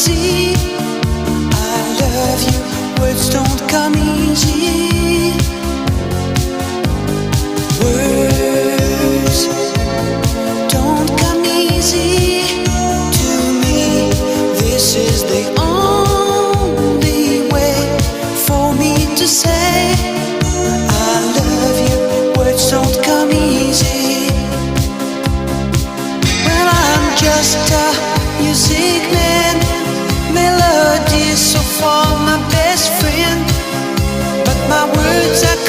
easy. I love you, words don't come easy. Words don't come easy to me. This is the only way for me to say I love you. Words don't come easy. Well, I'm just a music man. Melody is so far my best friend, but my words are